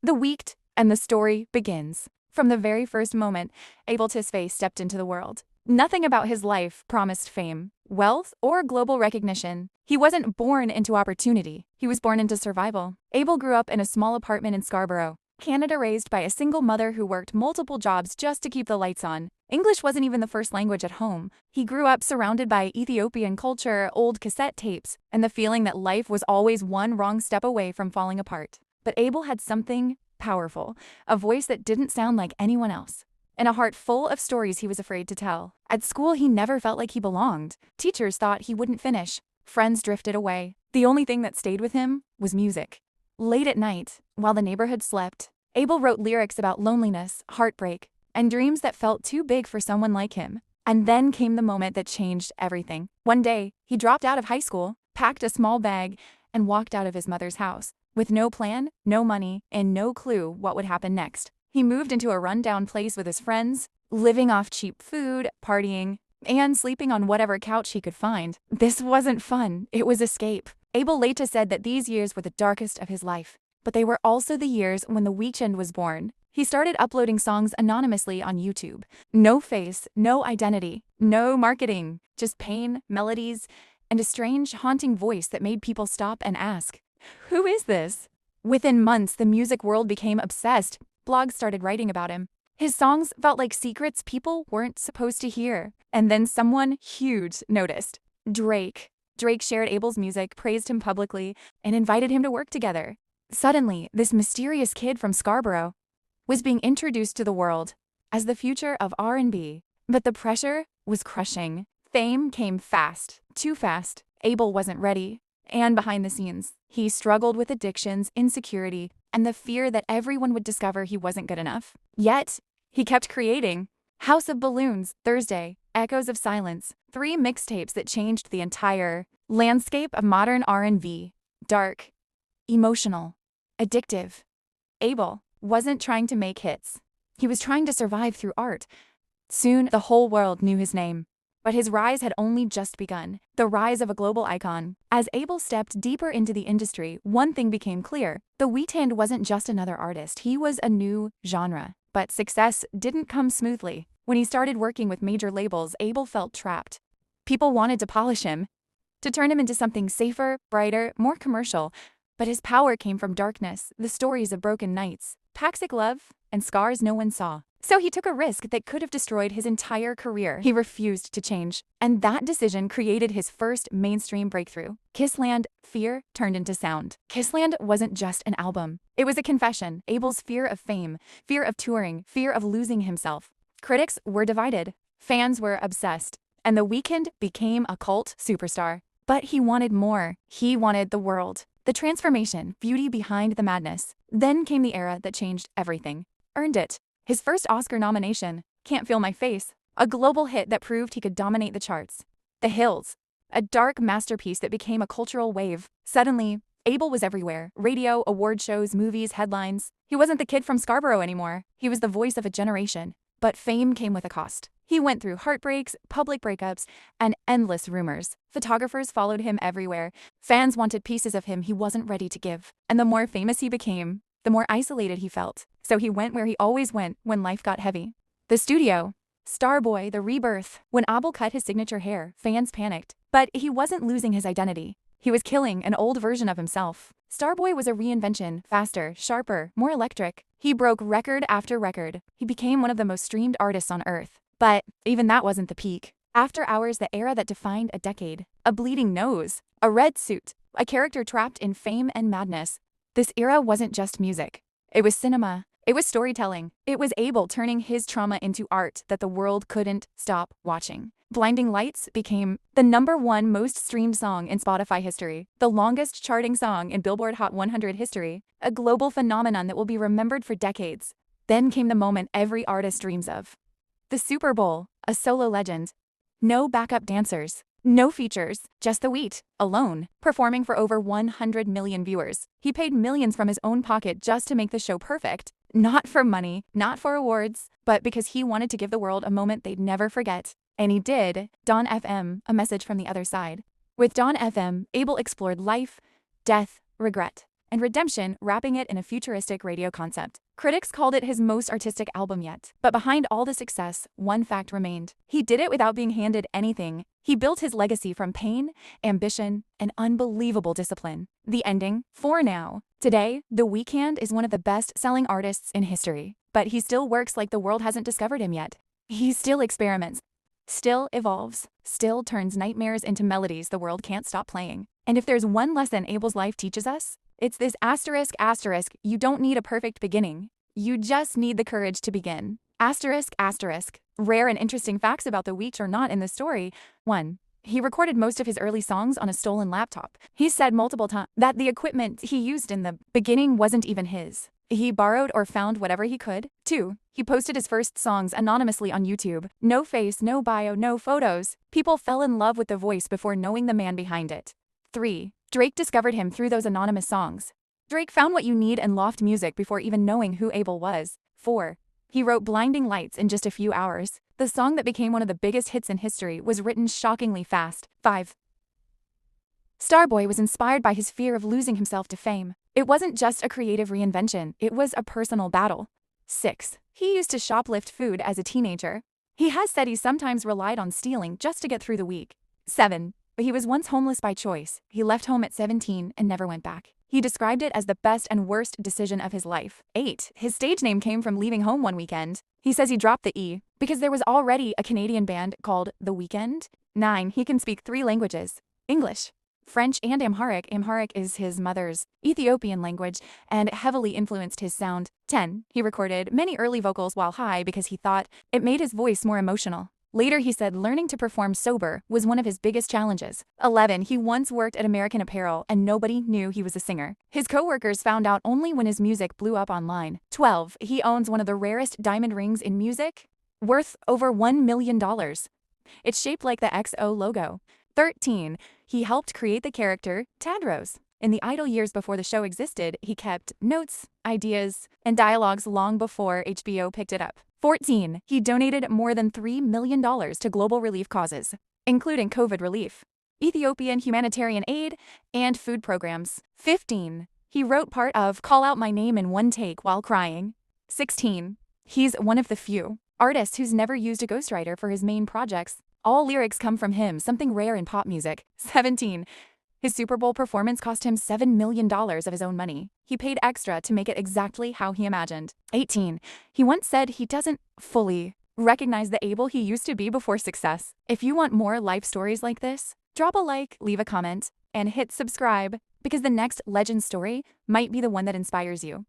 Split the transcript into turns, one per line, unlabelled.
The Weeknd, and the story begins. From the very first moment Abel Tesfaye stepped into the world, nothing about his life promised fame, wealth, or global recognition. He wasn't born into opportunity. He was born into survival. Abel grew up in a small apartment in Scarborough, Canada, raised by a single mother who worked multiple jobs just to keep the lights on. English wasn't even the first language at home. He grew up surrounded by Ethiopian culture, old cassette tapes, and the feeling that life was always one wrong step away from falling apart. But Abel had something powerful, a voice that didn't sound like anyone else, and a heart full of stories he was afraid to tell. At school, he never felt like he belonged. Teachers thought he wouldn't finish. Friends drifted away. The only thing that stayed with him was music. Late at night, while the neighborhood slept, Abel wrote lyrics about loneliness, heartbreak, and dreams that felt too big for someone like him. And then came the moment that changed everything. One day, he dropped out of high school, packed a small bag, and walked out of his mother's house. With no plan, no money, and no clue what would happen next. He moved into a rundown place with his friends, living off cheap food, partying, and sleeping on whatever couch he could find. This wasn't fun, it was escape. Abel later said that these years were the darkest of his life, but they were also the years when the Weeknd was born. He started uploading songs anonymously on YouTube. No face, no identity, no marketing, just pain, melodies, and a strange, haunting voice that made people stop and ask, "Who is this?" Within months, the music world became obsessed. Blogs started writing about him. His songs felt like secrets people weren't supposed to hear. And then someone huge noticed. Drake. Drake shared Abel's music, praised him publicly, and invited him to work together. Suddenly, this mysterious kid from Scarborough was being introduced to the world as the future of R&B. But the pressure was crushing. Fame came fast, too fast. Abel wasn't ready. And behind the scenes, he struggled with addictions, insecurity, and the fear that everyone would discover he wasn't good enough. Yet, he kept creating. House of Balloons, Thursday, Echoes of Silence, 3 mixtapes that changed the entire landscape of modern R&B. Dark, emotional, addictive. Abel wasn't trying to make hits. He was trying to survive through art. Soon, the whole world knew his name. But his rise had only just begun, the rise of a global icon. As Abel stepped deeper into the industry, one thing became clear. The Weeknd wasn't just another artist, he was a new genre. But success didn't come smoothly. When he started working with major labels, Abel felt trapped. People wanted to polish him, to turn him into something safer, brighter, more commercial. But his power came from darkness, the stories of broken nights, toxic love, and scars no one saw. So he took a risk that could have destroyed his entire career. He refused to change. And that decision created his first mainstream breakthrough. Kissland, Fear turned into sound. Kissland wasn't just an album. It was a confession. Abel's fear of fame, fear of touring, fear of losing himself. Critics were divided. Fans were obsessed. And the Weeknd became a cult superstar. But he wanted more. He wanted the world. The transformation, beauty behind the madness. Then came the era that changed everything. Earned It. His first Oscar nomination, Can't Feel My Face, a global hit that proved he could dominate the charts. The Hills, a dark masterpiece that became a cultural wave. Suddenly, Abel was everywhere. Radio, award shows, movies, headlines. He wasn't the kid from Scarborough anymore. He was the voice of a generation. But fame came with a cost. He went through heartbreaks, public breakups, and endless rumors. Photographers followed him everywhere. Fans wanted pieces of him he wasn't ready to give. And the more famous he became, the more isolated he felt. So he went where he always went when life got heavy. The studio. Starboy, the rebirth. When Abel cut his signature hair, fans panicked. But he wasn't losing his identity. He was killing an old version of himself. Starboy was a reinvention, faster, sharper, more electric. He broke record after record. He became one of the most streamed artists on earth. But even that wasn't the peak. After Hours, the era that defined a decade. A bleeding nose. A red suit. A character trapped in fame and madness. This era wasn't just music. It was cinema. It was storytelling. It was Abel turning his trauma into art that the world couldn't stop watching. Blinding Lights became the #1 most streamed song in Spotify history, the longest charting song in Billboard Hot 100 history, a global phenomenon that will be remembered for decades. Then came the moment every artist dreams of. The Super Bowl, a solo legend. No backup dancers. No features, just the Weeknd, alone, performing for over 100 million viewers. He paid millions from his own pocket just to make the show perfect. Not for money, not for awards, but because he wanted to give the world a moment they'd never forget. And he did. Dawn FM, a message from the other side. With Dawn FM, Abel explored life, death, regret. and redemption, wrapping it in a futuristic radio concept. Critics called it his most artistic album yet. But behind all the success, one fact remained. He did it without being handed anything. He built his legacy from pain, ambition, and unbelievable discipline. The ending? For now. Today, The Weeknd is one of the best-selling artists in history. But he still works like the world hasn't discovered him yet. He still experiments, still evolves, still turns nightmares into melodies the world can't stop playing. And if there's one lesson Abel's life teaches us, it's this asterisk, you don't need a perfect beginning. You just need the courage to begin. Asterisk. Rare and interesting facts about the Weeknd are not in the story. 1. He recorded most of his early songs on a stolen laptop. He said multiple times that the equipment he used in the beginning wasn't even his. He borrowed or found whatever he could. 2. He posted his first songs anonymously on YouTube. No face, no bio, no photos. People fell in love with the voice before knowing the man behind it. 3. Drake discovered him through those anonymous songs. Drake found What You Need and Loft Music before even knowing who Abel was. 4. He wrote Blinding Lights in just a few hours. The song that became one of the biggest hits in history was written shockingly fast. 5. Starboy was inspired by his fear of losing himself to fame. It wasn't just a creative reinvention, it was a personal battle. 6. He used to shoplift food as a teenager. He has said he sometimes relied on stealing just to get through the week. 7. He was once homeless by choice. He left home at 17 and never went back. He described it as the best and worst decision of his life. 8. His stage name came from leaving home one weekend. He says he dropped the E because there was already a Canadian band called The Weeknd. 9. He can speak 3 languages: English, French, and Amharic. Amharic is his mother's Ethiopian language and heavily influenced his sound. 10. He recorded many early vocals while high because he thought it made his voice more emotional. Later, he said learning to perform sober was one of his biggest challenges. 11. He once worked at American Apparel and nobody knew he was a singer. His coworkers found out only when his music blew up online. 12. He owns one of the rarest diamond rings in music, worth over $1 million. It's shaped like the XO logo. 13. He helped create the character Tadros. In the idle years before the show existed, he kept notes, ideas, and dialogues long before HBO picked it up. 14. He donated more than $3 million to global relief causes, including COVID relief, Ethiopian humanitarian aid, and food programs. 15. He wrote part of Call Out My Name in one take while crying. 16. He's one of the few artists who's never used a ghostwriter for his main projects. All lyrics come from him, something rare in pop music. 17. His Super Bowl performance cost him $7 million of his own money. He paid extra to make it exactly how he imagined. 18. He once said he doesn't fully recognize the Abel he used to be before success. If you want more life stories like this, drop a like, leave a comment, and hit subscribe, because the next legend story might be the one that inspires you.